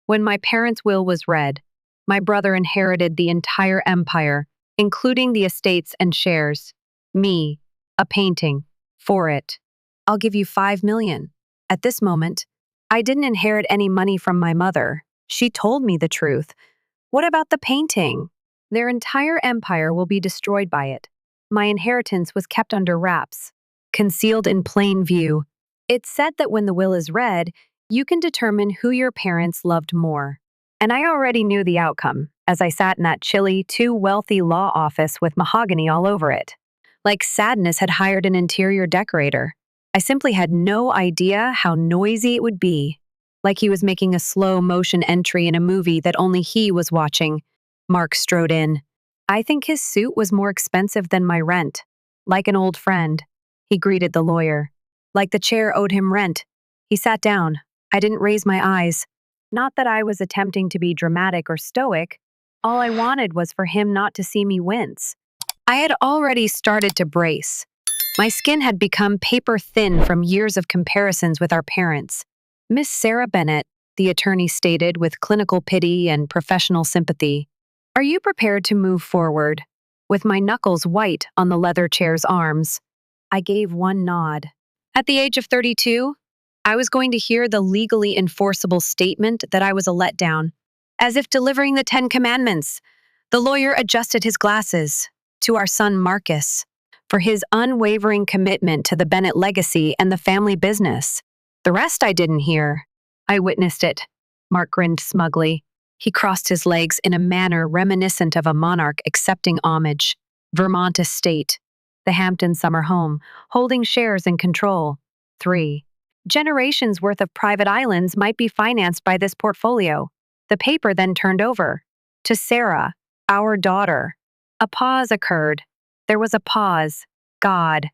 When my parents' will was read, my brother inherited the entire empire, including the estates and shares. Me, a painting. For it. I'll give you 5 million. At this moment, I didn't inherit any money from my mother. She told me the truth. What about the painting? Their entire empire will be destroyed by it. My inheritance was kept under wraps, concealed in plain view. It's said that when the will is read, you can determine who your parents loved more. And I already knew the outcome, as I sat in that chilly, too wealthy law office with mahogany all over it. Like sadness had hired an interior decorator. I simply had no idea how noisy it would be. Like he was making a slow-motion entry in a movie that only he was watching. Mark strode in. I think his suit was more expensive than my rent. Like an old friend, he greeted the lawyer. Like the chair owed him rent. He sat down. I didn't raise my eyes. Not that I was attempting to be dramatic or stoic. All I wanted was for him not to see me wince. I had already started to brace. My skin had become paper thin from years of comparisons with our parents. Miss Sarah Bennett, the attorney stated with clinical pity and professional sympathy, are you prepared to move forward? With my knuckles white on the leather chair's arms, I gave one nod. At the age of 32, I was going to hear the legally enforceable statement that I was a letdown, as if delivering the 10 Commandments. The lawyer adjusted his glasses to our son Marcus for his unwavering commitment to the Bennett legacy and the family business. The rest I didn't hear. I witnessed it. Mark grinned smugly. He crossed his legs in a manner reminiscent of a monarch accepting homage. Vermont estate. The Hampton summer home, holding shares and control. 3 generations worth of private islands might be financed by this portfolio. The paper then turned over. To Sarah, our daughter. A pause occurred. There was a pause. God.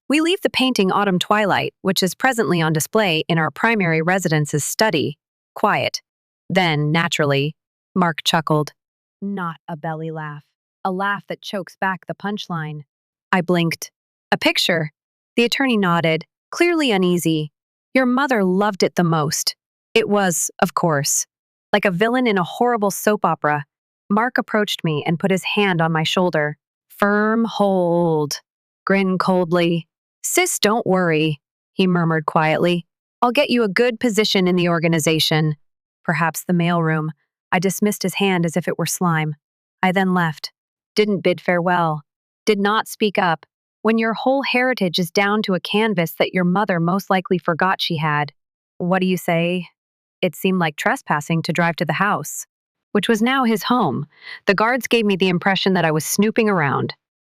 We leave the painting Autumn Twilight, which is presently on display in our primary residence's study. Quiet. Then, naturally, Mark chuckled. Not a belly laugh. A laugh that chokes back the punchline. I blinked. A picture. The attorney nodded, clearly uneasy. Your mother loved it the most. It was, of course, like a villain in a horrible soap opera. Mark approached me and put his hand on my shoulder. Firm hold. Grinned coldly. Sis, don't worry, he murmured quietly. I'll get you a good position in the organization. Perhaps the mailroom. I dismissed his hand as if it were slime. I then left. Didn't bid farewell. Did not speak up. When your whole heritage is down to a canvas that your mother most likely forgot she had. What do you say? It seemed like trespassing to drive to the house, which was now his home. The guards gave me the impression that I was snooping around.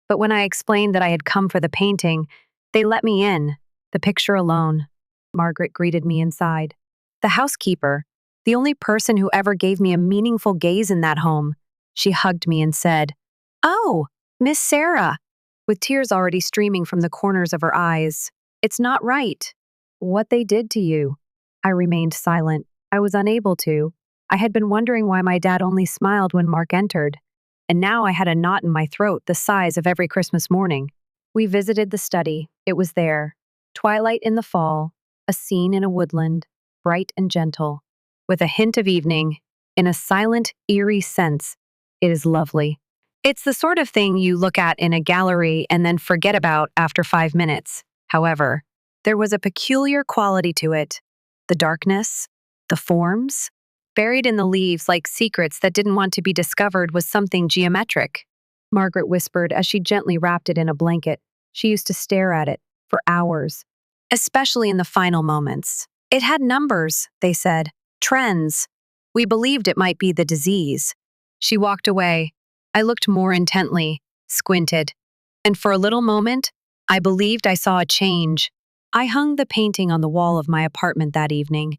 But when I explained that I had come for the painting, they let me in, the picture alone. Margaret greeted me inside. The housekeeper, the only person who ever gave me a meaningful gaze in that home. She hugged me and said, "Oh, Miss Sarah," with tears already streaming from the corners of her eyes. "It's not right. What they did to you." I remained silent. I was unable to. I had been wondering why my dad only smiled when Mark entered. And now I had a knot in my throat the size of every Christmas morning. We visited the study. It was there. Twilight in the fall, a scene in a woodland, bright and gentle, with a hint of evening, in a silent, eerie sense. It is lovely. It's the sort of thing you look at in a gallery and then forget about after 5 minutes. However, there was a peculiar quality to it. The darkness, the forms, buried in the leaves like secrets that didn't want to be discovered, was something geometric. Margaret whispered as she gently wrapped it in a blanket. She used to stare at it for hours, especially in the final moments. It had numbers, they said, trends. We believed it might be the disease. She walked away. I looked more intently, squinted, and for a little moment, I believed I saw a change. I hung the painting on the wall of my apartment that evening,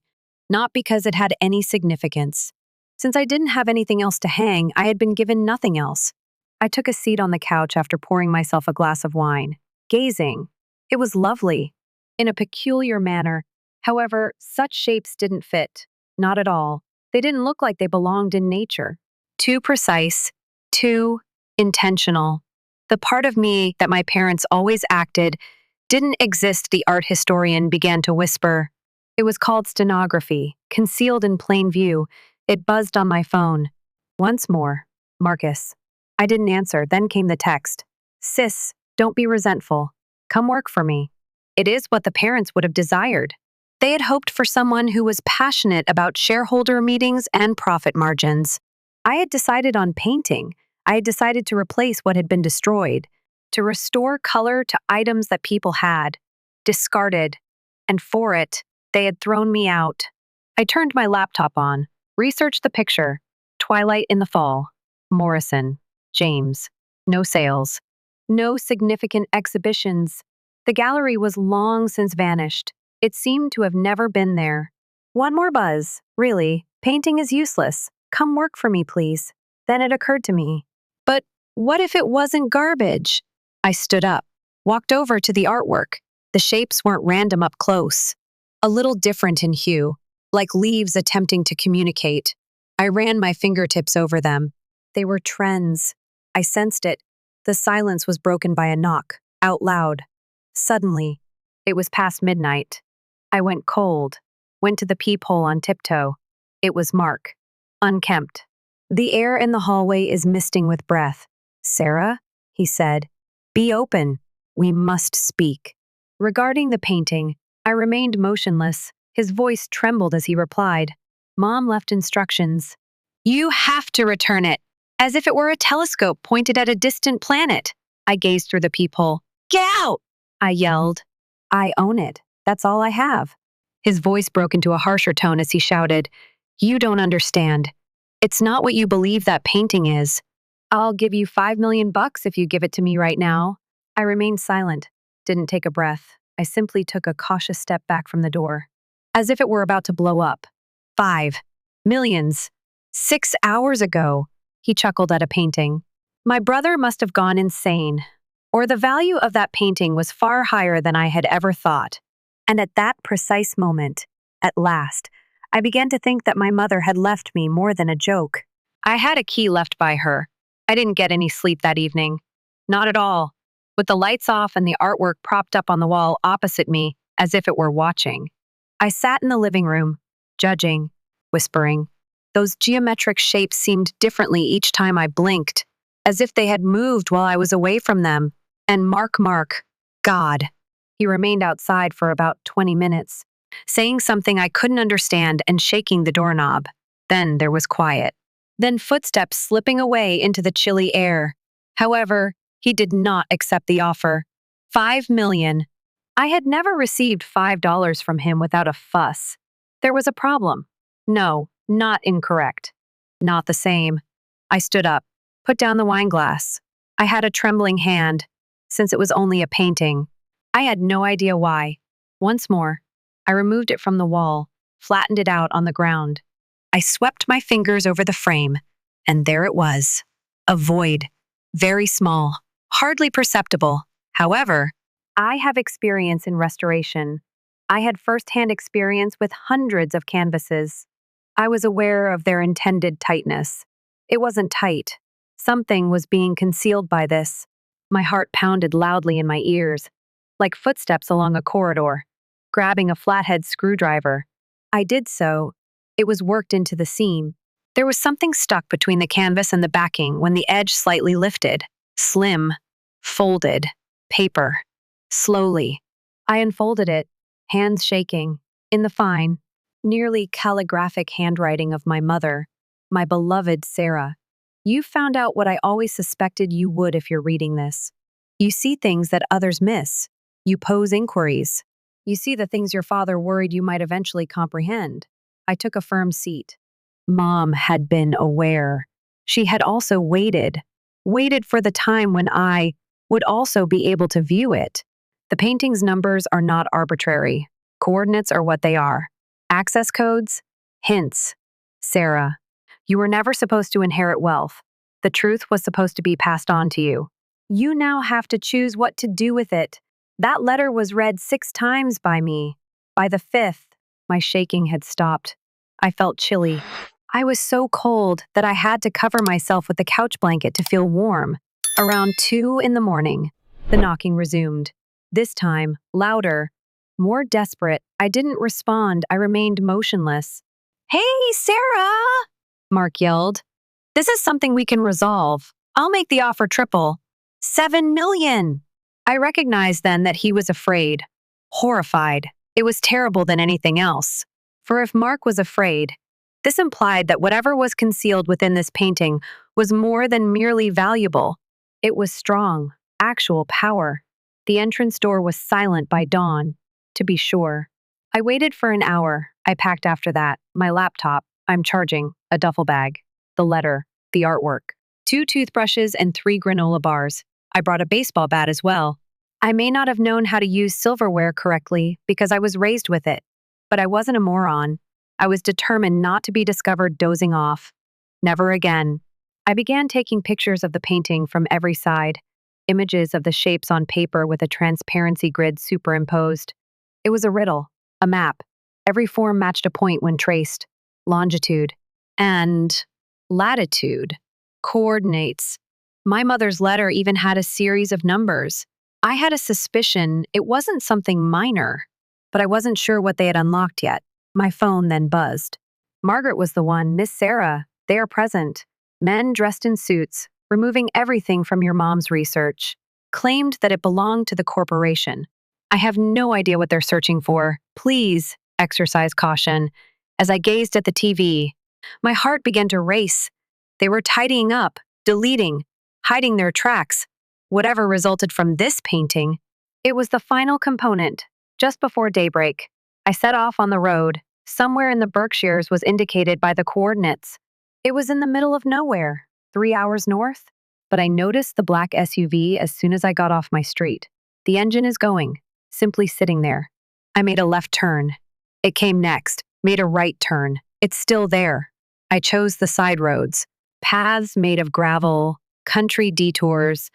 not because it had any significance. Since I didn't have anything else to hang, I had been given nothing else. I took a seat on the couch after pouring myself a glass of wine, gazing. It was lovely, in a peculiar manner. However, such shapes didn't fit. Not at all. They didn't look like they belonged in nature. Too precise, too intentional. The part of me that my parents always acted didn't exist, the art historian began to whisper. It was called stenography, concealed in plain view. It buzzed on my phone. Once more. Marcus. I didn't answer, then came the text. Sis, don't be resentful. Come work for me. It is what the parents would have desired. They had hoped for someone who was passionate about shareholder meetings and profit margins. I had decided on painting. I had decided to replace what had been destroyed, to restore color to items that people had discarded, and for it, they had thrown me out. I turned my laptop on, researched the picture. Twilight in the fall. Morrison. James. No sales. No significant exhibitions. The gallery was long since vanished. It seemed to have never been there. One more buzz. Really, painting is useless. Come work for me, please. Then it occurred to me. But what if it wasn't garbage? I stood up, walked over to the artwork. The shapes weren't random up close. A little different in hue, like leaves attempting to communicate. I ran my fingertips over them. They were trends. I sensed it. The silence was broken by a knock, out loud. Suddenly, it was past midnight. I went cold, went to the peephole on tiptoe. It was Mark, unkempt. The air in the hallway is misting with breath. Sarah, he said, be open. We must speak. Regarding the painting, I remained motionless. His voice trembled as he replied. Mom left instructions. You have to return it, as if it were a telescope pointed at a distant planet. I gazed through the peephole. Get out! I yelled. I own it. That's all I have. His voice broke into a harsher tone as he shouted, You don't understand. It's not what you believe that painting is. I'll give you $5 million if you give it to me right now. I remained silent, didn't take a breath. I simply took a cautious step back from the door, as if it were about to blow up. 5 millions. 6 hours ago, he chuckled at a painting. My brother must have gone insane, or the value of that painting was far higher than I had ever thought. And at that precise moment, at last, I began to think that my mother had left me more than a joke. I had a key left by her. I didn't get any sleep that evening. Not at all. With the lights off and the artwork propped up on the wall opposite me, as if it were watching. I sat in the living room, judging, whispering. Those geometric shapes seemed differently each time I blinked, as if they had moved while I was away from them. And Mark, God. He remained outside for about 20 minutes, saying something I couldn't understand and shaking the doorknob. Then there was quiet. Then footsteps slipping away into the chilly air. However, he did not accept the offer. $5 million. I had never received $5 from him without a fuss. There was a problem. No, not incorrect. Not the same. I stood up, put down the wine glass. I had a trembling hand, since it was only a painting. I had no idea why. Once more, I removed it from the wall, flattened it out on the ground. I swept my fingers over the frame, and there it was. A void. Very small. Hardly perceptible. However, I have experience in restoration. I had first-hand experience with hundreds of canvases. I was aware of their intended tightness. It wasn't tight. Something was being concealed by this. My heart pounded loudly in my ears, like footsteps along a corridor. Grabbing a flathead screwdriver, I did so. It was worked into the seam. There was something stuck between the canvas and the backing when the edge slightly lifted. Slim. Folded. Paper. Slowly. I unfolded it, hands shaking, in the fine, nearly calligraphic handwriting of my mother, my beloved Sarah. You found out what I always suspected you would if you're reading this. You see things that others miss. You pose inquiries. You see the things your father worried you might eventually comprehend. I took a firm seat. Mom had been aware. She had also waited for the time when I would also be able to view it. The painting's numbers are not arbitrary. Coordinates are what they are. Access codes? Hints. Sarah, you were never supposed to inherit wealth. The truth was supposed to be passed on to you. You now have to choose what to do with it. That letter was read 6 times by me. By the 5th, my shaking had stopped. I felt chilly. I was so cold that I had to cover myself with the couch blanket to feel warm. Around 2 in the morning, the knocking resumed. This time, louder, more desperate. I didn't respond. I remained motionless. Hey, Sarah! Mark yelled. This is something we can resolve. I'll make the offer triple. 7 million! I recognized then that he was afraid. Horrified. It was terrible than anything else. For if Mark was afraid, this implied that whatever was concealed within this painting was more than merely valuable. It was strong, actual power. The entrance door was silent by dawn, to be sure. I waited for an hour. I packed after that, my laptop, I'm charging, a duffel bag, the letter, the artwork, 2 toothbrushes and 3 granola bars. I brought a baseball bat as well. I may not have known how to use silverware correctly because I was raised with it, but I wasn't a moron. I was determined not to be discovered dozing off. Never again. I began taking pictures of the painting from every side, images of the shapes on paper with a transparency grid superimposed. It was a riddle, a map. Every form matched a point when traced. Longitude and latitude, coordinates. My mother's letter even had a series of numbers. I had a suspicion it wasn't something minor, but I wasn't sure what they had unlocked yet. My phone then buzzed. Margaret was the one. Miss Sarah, they are present. Men dressed in suits, removing everything from your mom's research. Claimed that it belonged to the corporation. I have no idea what they're searching for. Please exercise caution. As I gazed at the TV, my heart began to race. They were tidying up, deleting, hiding their tracks. Whatever resulted from this painting, it was the final component. Just before daybreak, I set off on the road. Somewhere in the Berkshires was indicated by the coordinates. It was in the middle of nowhere, 3 hours north. But I noticed the black SUV as soon as I got off my street. The engine is going, simply sitting there. I made a left turn. It came next, made a right turn. It's still there. I chose the side roads, paths made of gravel, country detours.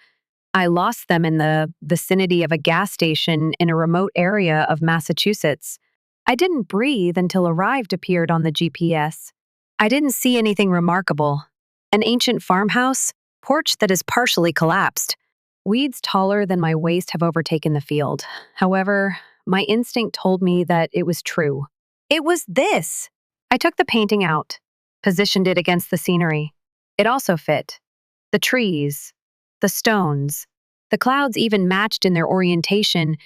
I lost them in the vicinity of a gas station in a remote area of Massachusetts. I didn't breathe until arrived appeared on the GPS. I didn't see anything remarkable. An ancient farmhouse, porch that is partially collapsed. Weeds taller than my waist have overtaken the field. However, my instinct told me that it was true. It was this! I took the painting out, positioned it against the scenery. It also fit. The trees, the stones, the clouds even matched in their orientation.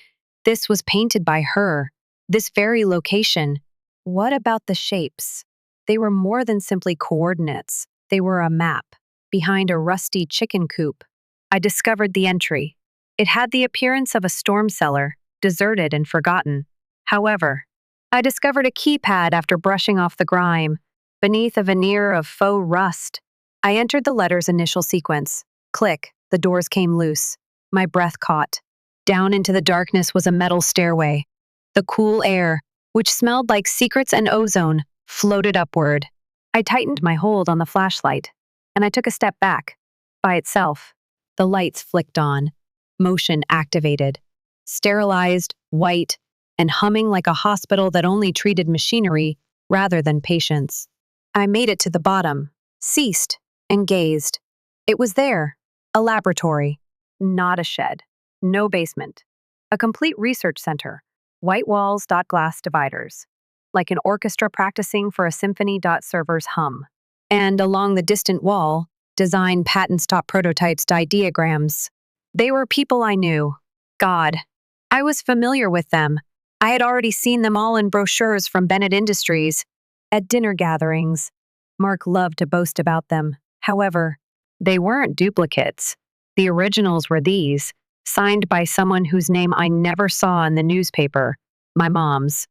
This was painted by her. This very location. What about the shapes? They were more than simply coordinates. They were a map. Behind a rusty chicken coop, I discovered the entry. It had the appearance of a storm cellar, deserted and forgotten. However, I discovered a keypad after brushing off the grime. Beneath a veneer of faux rust, I entered the letter's initial sequence. Click, the doors came loose. My breath caught. Down into the darkness was a metal stairway. The cool air, which smelled like secrets and ozone, floated upward. I tightened my hold on the flashlight, and I took a step back. By itself, the lights flicked on. Motion activated. Sterilized, white, and humming like a hospital that only treated machinery rather than patients. I made it to the bottom, ceased, and gazed. It was there, a laboratory, not a shed, no basement, a complete research center, white walls, glass dividers, like an orchestra practicing for a symphony. Servers hum. And along the distant wall, design patents. Prototypes. Diagrams. They were people I knew. God, I was familiar with them. I had already seen them all in brochures from Bennett Industries. At dinner gatherings, Mark loved to boast about them. However, they weren't duplicates. The originals were these, signed by someone whose name I never saw in the newspaper, my mom's.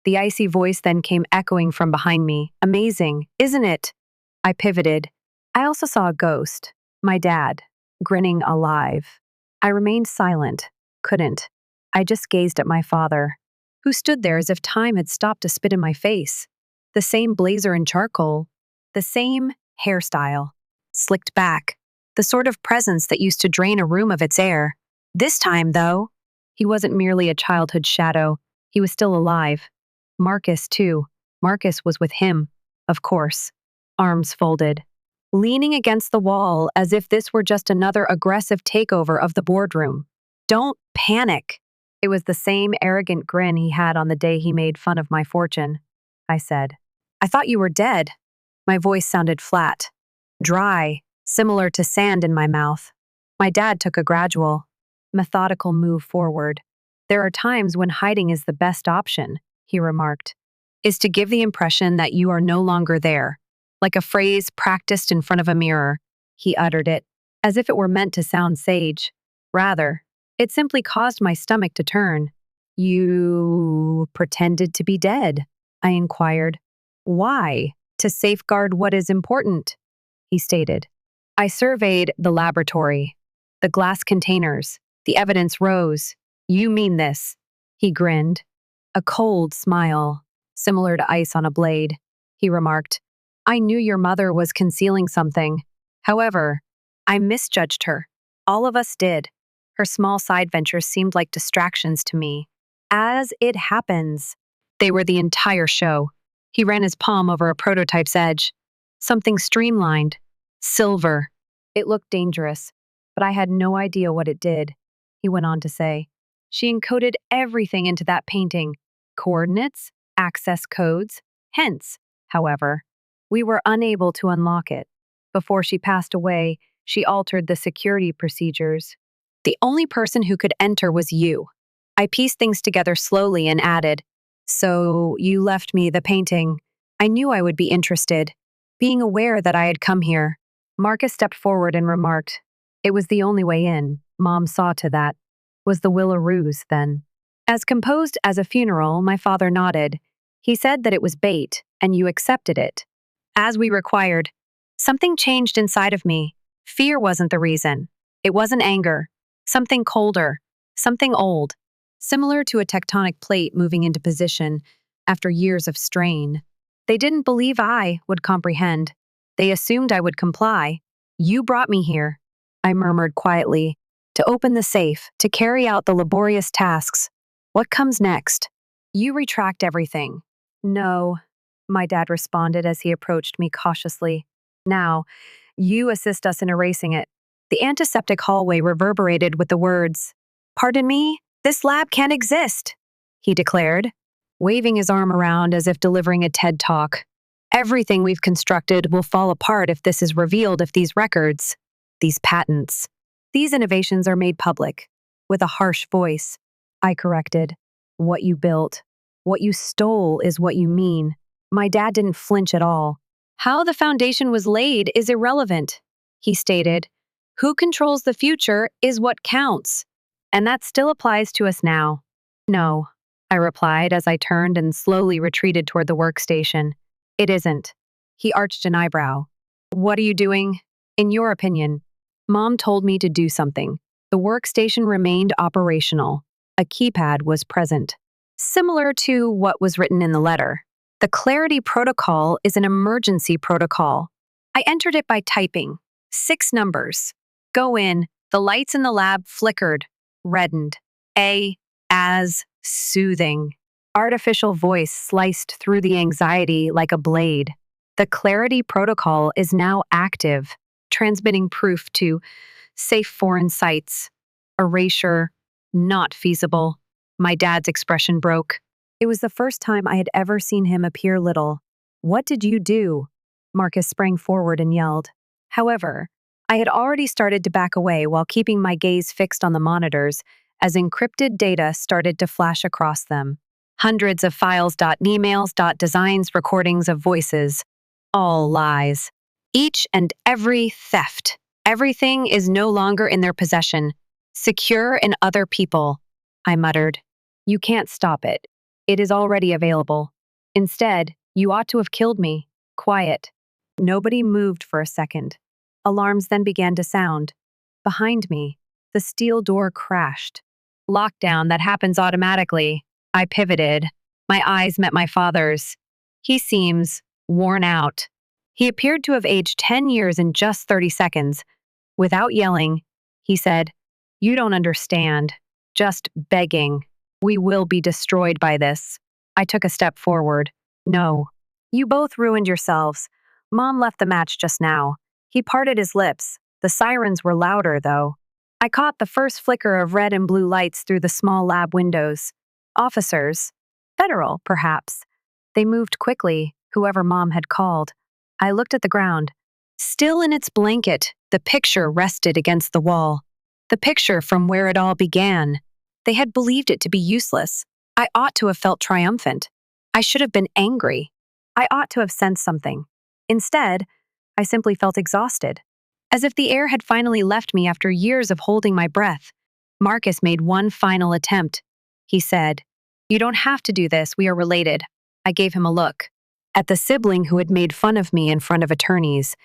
The icy voice then came echoing from behind me. Amazing, isn't it? I pivoted. I also saw a ghost, my dad, grinning alive. I remained silent, couldn't. I just gazed at my father, who stood there as if time had stopped to spit in my face. The same blazer and charcoal, the same hairstyle, slicked back, the sort of presence that used to drain a room of its air. This time, though, he wasn't merely a childhood shadow, he was still alive. Marcus, too. Marcus was with him, of course, arms folded, leaning against the wall as if this were just another aggressive takeover of the boardroom. Don't panic. It was the same arrogant grin he had on the day he made fun of my fortune. I said, I thought you were dead. My voice sounded flat, dry, similar to sand in my mouth. My dad took a gradual, methodical move forward. There are times when hiding is the best option, he remarked, is to give the impression that you are no longer there. Like a phrase practiced in front of a mirror, he uttered it, as if it were meant to sound sage. Rather, it simply caused my stomach to turn. You pretended to be dead, I inquired. Why? To safeguard what is important, he stated. I surveyed the laboratory, the glass containers, the evidence rose. You mean this? He grinned. A cold smile, similar to ice on a blade, he remarked. I knew your mother was concealing something. However, I misjudged her. All of us did. Her small side ventures seemed like distractions to me. As it happens, they were the entire show. He ran his palm over a prototype's edge. Something streamlined. Silver. It looked dangerous, but I had no idea what it did, he went on to say. She encoded everything into that painting. Coordinates, access codes, hence, however, we were unable to unlock it. Before she passed away, she altered the security procedures. The only person who could enter was you. I pieced things together slowly and added, so you left me the painting. I knew I would be interested. Being aware that I had come here, Marcus stepped forward and remarked, it was the only way in. Mom saw to that. Was the will a ruse, then? As composed as a funeral, my father nodded. He said that it was bait, and you accepted it. As we required, something changed inside of me. Fear wasn't the reason. It wasn't anger. Something colder. Something old. Similar to a tectonic plate moving into position after years of strain. They didn't believe I would comprehend. They assumed I would comply. You brought me here, I murmured quietly, to open the safe, to carry out the laborious tasks. What comes next? You retract everything. No, my dad responded as he approached me cautiously. Now, you assist us in erasing it. The antiseptic hallway reverberated with the words, Pardon me, this lab can't exist, he declared, waving his arm around as if delivering a TED talk. Everything we've constructed will fall apart if this is revealed, if these records, these patents, these innovations are made public. With a harsh voice, I corrected. What you built, what you stole is what you mean. My dad didn't flinch at all. How the foundation was laid is irrelevant, he stated. Who controls the future is what counts. And that still applies to us now. No, I replied as I turned and slowly retreated toward the workstation. It isn't. He arched an eyebrow. What are you doing? In your opinion, Mom told me to do something. The workstation remained operational. A keypad was present. Similar to what was written in the letter. The Clarity Protocol is an emergency protocol. I entered it by typing 6 numbers. Go in. The lights in the lab flickered, reddened. A, as, soothing. Artificial voice sliced through the anxiety like a blade. The Clarity Protocol is now active, transmitting proof to safe foreign sites. Erasure, not feasible. My dad's expression broke. It was the first time I had ever seen him appear little. What did you do? Marcus sprang forward and yelled. However, I had already started to back away while keeping my gaze fixed on the monitors as encrypted data started to flash across them. Hundreds of files, emails, designs, recordings of voices. All lies. Each and every theft. Everything is no longer in their possession. Secure in other people, I muttered. You can't stop it. It is already available. Instead, you ought to have killed me. Quiet. Nobody moved for a second. Alarms then began to sound. Behind me, the steel door crashed. Lockdown that happens automatically. I pivoted. My eyes met my father's. He seems worn out. He appeared to have aged 10 years in just 30 seconds. Without yelling, he said, You don't understand. Just begging. We will be destroyed by this. I took a step forward. No. You both ruined yourselves. Mom left the match just now. He parted his lips. The sirens were louder, though. I caught the first flicker of red and blue lights through the small lab windows. Officers. Federal, perhaps. They moved quickly, whoever Mom had called. I looked at the ground. Still in its blanket, the picture rested against the wall. The picture from where it all began. They had believed it to be useless. I ought to have felt triumphant. I should have been angry. I ought to have sensed something. Instead, I simply felt exhausted, as if the air had finally left me after years of holding my breath. Marcus made one final attempt. He said, "You don't have to do this, we are related." I gave him a look. At the sibling who had made fun of me in front of attorneys,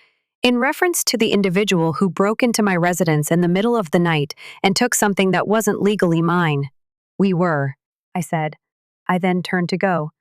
in reference to the individual who broke into my residence in the middle of the night and took something that wasn't legally mine. "We were," I said. I then turned to go.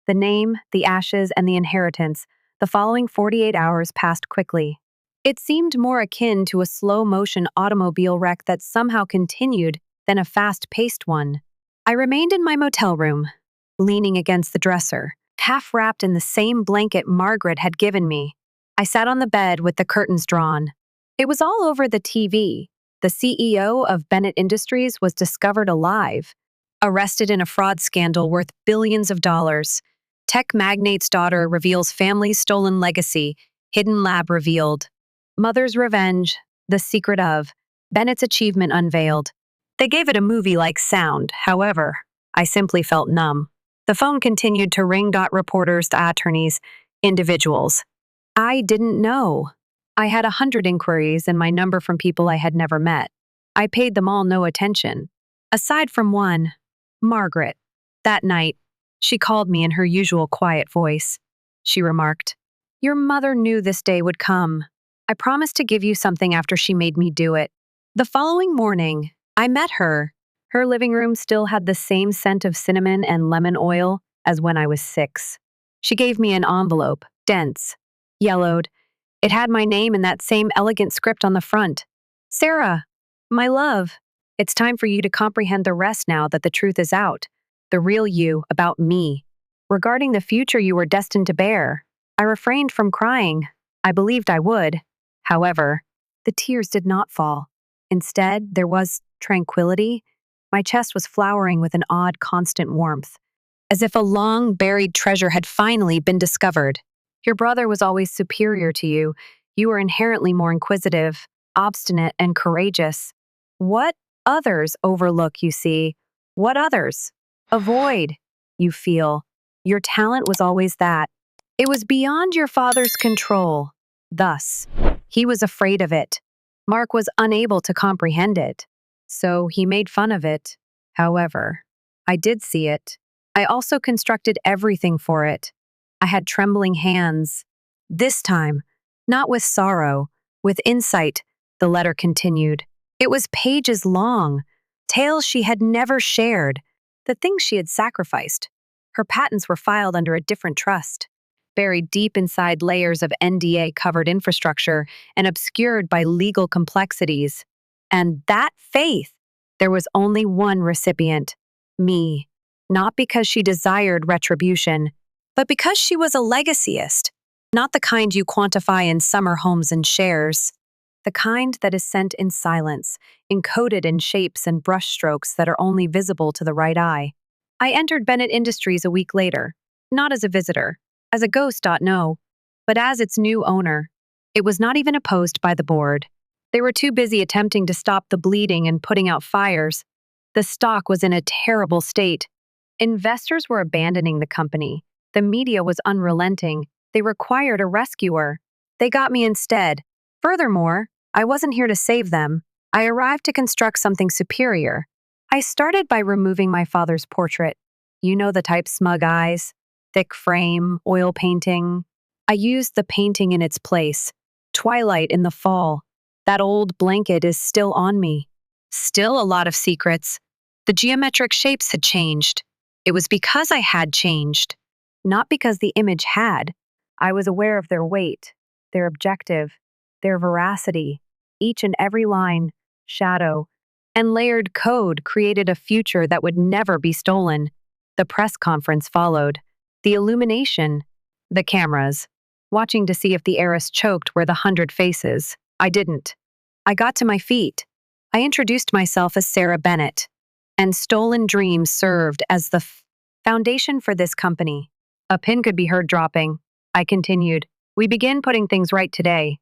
The name, the ashes, and the inheritance, the following 48 hours passed quickly. It seemed more akin to a slow-motion automobile wreck that somehow continued than a fast-paced one. I remained in my motel room, leaning against the dresser, half wrapped in the same blanket Margaret had given me. I sat on the bed with the curtains drawn. It was all over the TV. The CEO of Bennett Industries was discovered alive, arrested in a fraud scandal worth billions of dollars. Tech magnate's daughter reveals family's stolen legacy, hidden lab revealed. Mother's revenge, the secret of Bennett's achievement unveiled. They gave it a movie-like sound, however. I simply felt numb. The phone continued to ring. Reporters, attorneys, individuals. I didn't know. I had 100 inquiries and my number from people I had never met. I paid them all no attention. Aside from one, Margaret. That night, she called me in her usual quiet voice. She remarked, "Your mother knew this day would come. I promised to give you something after she made me do it." The following morning, I met her. Her living room still had the same scent of cinnamon and lemon oil as when I was 6. She gave me an envelope, dense, yellowed. It had my name in that same elegant script on the front. "Sarah, my love, it's time for you to comprehend the rest now that the truth is out. The real you about me. Regarding the future you were destined to bear." I refrained from crying. I believed I would. However, the tears did not fall. Instead, there was tranquility. My chest was flowering with an odd, constant warmth, as if a long-buried treasure had finally been discovered. Your brother was always superior to you. You were inherently more inquisitive, obstinate, and courageous. What others overlook, you see. What others avoid, you feel. Your talent was always that. It was beyond your father's control. Thus, he was afraid of it. Mark was unable to comprehend it, so he made fun of it. However, I did see it. I also constructed everything for it. I had trembling hands. This time, not with sorrow, with insight, the letter continued. It was pages long, tales she had never shared, the things she had sacrificed. Her patents were filed under a different trust, buried deep inside layers of NDA-covered infrastructure and obscured by legal complexities. And that faith, there was only one recipient, me. Not because she desired retribution, but because she was a legacyist, not the kind you quantify in summer homes and shares, the kind that is sent in silence, encoded in shapes and brushstrokes that are only visible to the right eye. I entered Bennett Industries a week later, not as a visitor, as a ghost. No, but as its new owner. It was not even opposed by the board. They were too busy attempting to stop the bleeding and putting out fires. The stock was in a terrible state. Investors were abandoning the company. The media was unrelenting. They required a rescuer. They got me instead. Furthermore, I wasn't here to save them. I arrived to construct something superior. I started by removing my father's portrait. You know the type: smug eyes, thick frame, oil painting. I used the painting in its place. Twilight in the fall. That old blanket is still on me. Still a lot of secrets. The geometric shapes had changed. It was because I had changed, not because the image had. I was aware of their weight, their objective, their veracity. Each and every line, shadow, and layered code created a future that would never be stolen. The press conference followed. The illumination. The cameras. Watching to see if the heiress choked where the 100 faces. I didn't. I got to my feet. I introduced myself as Sarah Bennett. And stolen dreams served as the foundation for this company. A pin could be heard dropping. I continued. We begin putting things right today.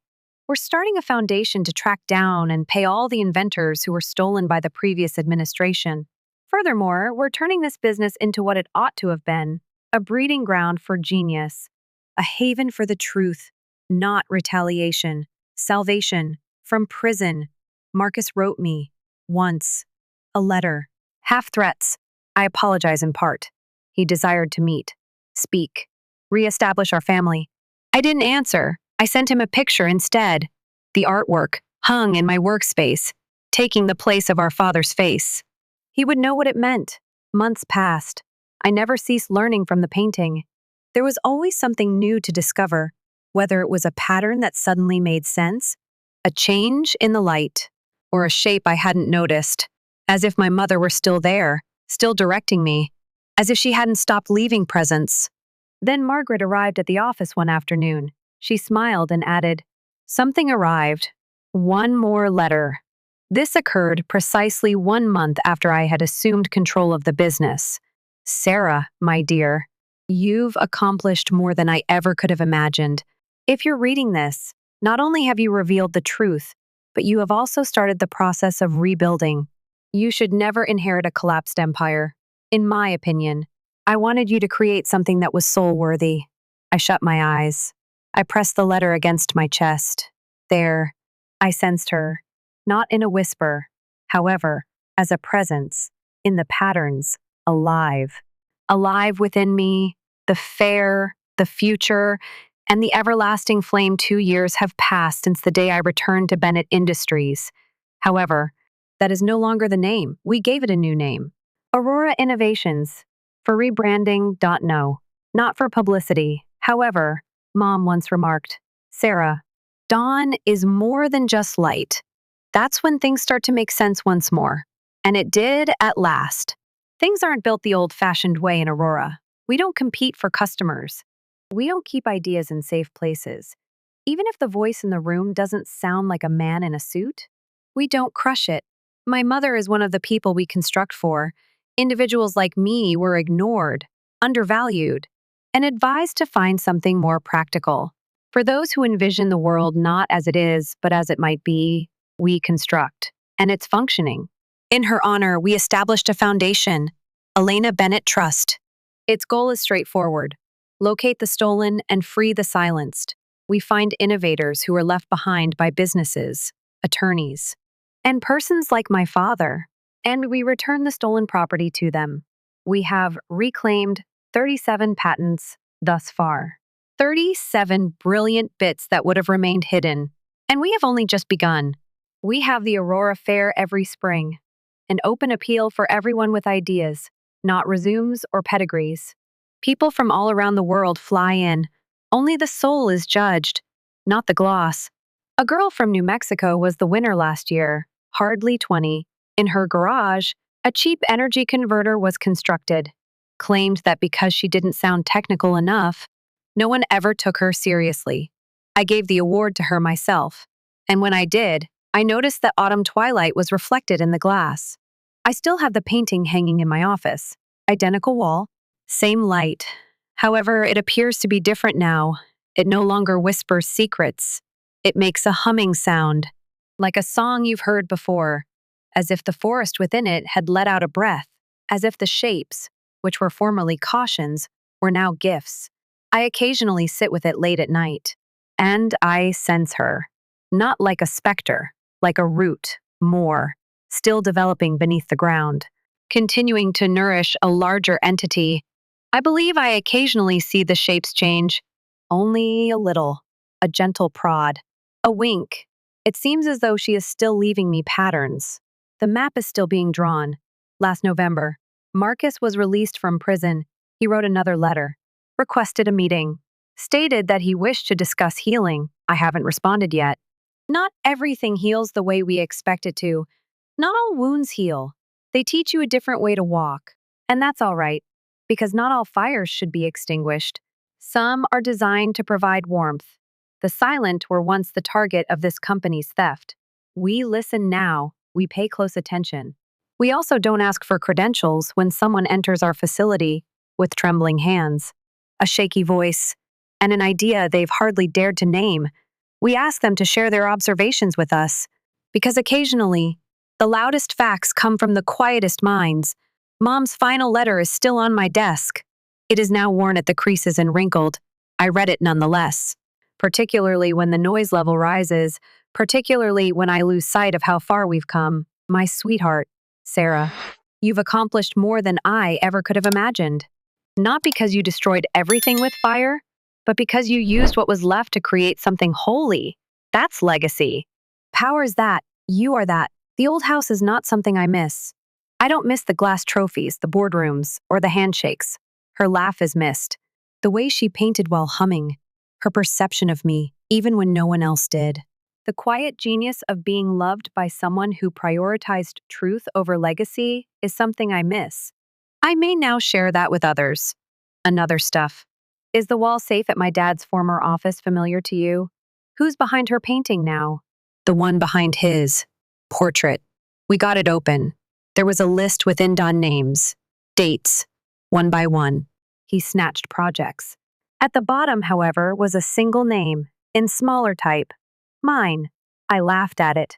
We're starting a foundation to track down and pay all the inventors who were stolen by the previous administration. Furthermore, we're turning this business into what it ought to have been, a breeding ground for genius, a haven for the truth, not retaliation, salvation from prison. Marcus wrote me, once, a letter, half threats. I apologize in part. He desired to meet, speak, reestablish our family. I didn't answer. I sent him a picture instead. The artwork hung in my workspace, taking the place of our father's face. He would know what it meant. Months passed. I never ceased learning from the painting. There was always something new to discover, whether it was a pattern that suddenly made sense, a change in the light, or a shape I hadn't noticed, as if my mother were still there, still directing me, as if she hadn't stopped leaving presents. Then Margaret arrived at the office one afternoon. She smiled and added, "Something arrived. One more letter." This occurred precisely 1 month after I had assumed control of the business. "Sarah, my dear, you've accomplished more than I ever could have imagined. If you're reading this, not only have you revealed the truth, but you have also started the process of rebuilding. You should never inherit a collapsed empire. In my opinion, I wanted you to create something that was soul-worthy." I shut my eyes. I pressed the letter against my chest. There, I sensed her, not in a whisper, however, as a presence, in the patterns, alive. Alive within me, the fair, the future, and the everlasting flame. 2 years have passed since the day I returned to Bennett Industries. However, that is no longer the name. We gave it a new name. Aurora Innovations. For rebranding, no. Not for publicity. However, Mom once remarked, "Sarah, dawn is more than just light." That's when things start to make sense once more. And it did at last. Things aren't built the old-fashioned way in Aurora. We don't compete for customers. We don't keep ideas in safe places. Even if the voice in the room doesn't sound like a man in a suit, we don't crush it. My mother is one of the people we construct for. Individuals like me were ignored, undervalued, and advised to find something more practical. For those who envision the world not as it is, but as it might be, we construct, and it's functioning. In her honor, we established a foundation, Elena Bennett Trust. Its goal is straightforward: locate the stolen and free the silenced. We find innovators who are left behind by businesses, attorneys, and persons like my father, and we return the stolen property to them. We have reclaimed 37 patents thus far. 37 brilliant bits that would have remained hidden. And we have only just begun. We have the Aurora Fair every spring, an open appeal for everyone with ideas, not resumes or pedigrees. People from all around the world fly in. Only the soul is judged, not the gloss. A girl from New Mexico was the winner last year, hardly 20. In her garage, a cheap energy converter was constructed. Claimed that because she didn't sound technical enough, no one ever took her seriously. I gave the award to her myself, and when I did, I noticed that autumn twilight was reflected in the glass. I still have the painting hanging in my office. Identical wall, same light. However, it appears to be different now. It no longer whispers secrets. It makes a humming sound, like a song you've heard before, as if the forest within it had let out a breath, as if the shapes, which were formerly cautions, were now gifts. I occasionally sit with it late at night, and I sense her. Not like a specter, like a root, more, still developing beneath the ground, continuing to nourish a larger entity. I believe I occasionally see the shapes change, only a little, a gentle prod, a wink. It seems as though she is still leaving me patterns. The map is still being drawn. Last November, Marcus was released from prison. He wrote another letter, requested a meeting, stated that he wished to discuss healing. I haven't responded yet. Not everything heals the way we expect it to. Not all wounds heal. They teach you a different way to walk. And that's all right, because not all fires should be extinguished. Some are designed to provide warmth. The silent were once the target of this company's theft. We listen now. We pay close attention. We also don't ask for credentials when someone enters our facility with trembling hands, a shaky voice, and an idea they've hardly dared to name. We ask them to share their observations with us, because occasionally, the loudest facts come from the quietest minds. Mom's final letter is still on my desk. It is now worn at the creases and wrinkled. I read it nonetheless, particularly when the noise level rises, particularly when I lose sight of how far we've come. My sweetheart, Sarah, you've accomplished more than I ever could have imagined. Not because you destroyed everything with fire, but because you used what was left to create something holy. That's legacy. Power is that. You are that. The old house is not something I miss. I don't miss the glass trophies, the boardrooms, or the handshakes. Her laugh is missed. The way she painted while humming. Her perception of me, even when no one else did. The quiet genius of being loved by someone who prioritized truth over legacy is something I miss. I may now share that with others. Another stuff. Is the wall safe at my dad's former office familiar to you? Who's behind her painting now? The one behind his portrait. We got it open. There was a list with indon names, dates, one by one. He snatched projects. At the bottom, however, was a single name, in smaller type. Mine. I laughed at it,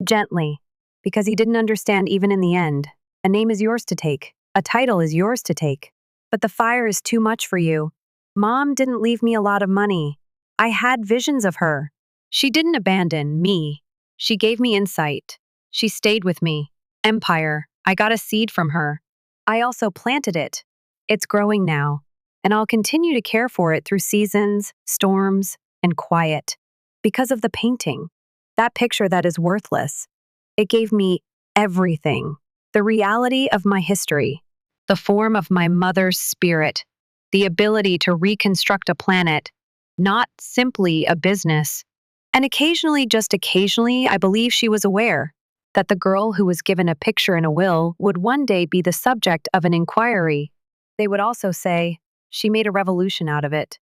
gently, because he didn't understand even in the end. A name is yours to take. A title is yours to take. But the fire is too much for you. Mom didn't leave me a lot of money. I had visions of her. She didn't abandon me. She gave me insight. She stayed with me. Empire. I got a seed from her. I also planted it. It's growing now, and I'll continue to care for it through seasons, storms, and quiet. Because of the painting. That picture that is worthless. It gave me everything. The reality of my history. The form of my mother's spirit. The ability to reconstruct a planet. Not simply a business. And occasionally, just occasionally, I believe she was aware that the girl who was given a picture in a will would one day be the subject of an inquiry. They would also say, she made a revolution out of it.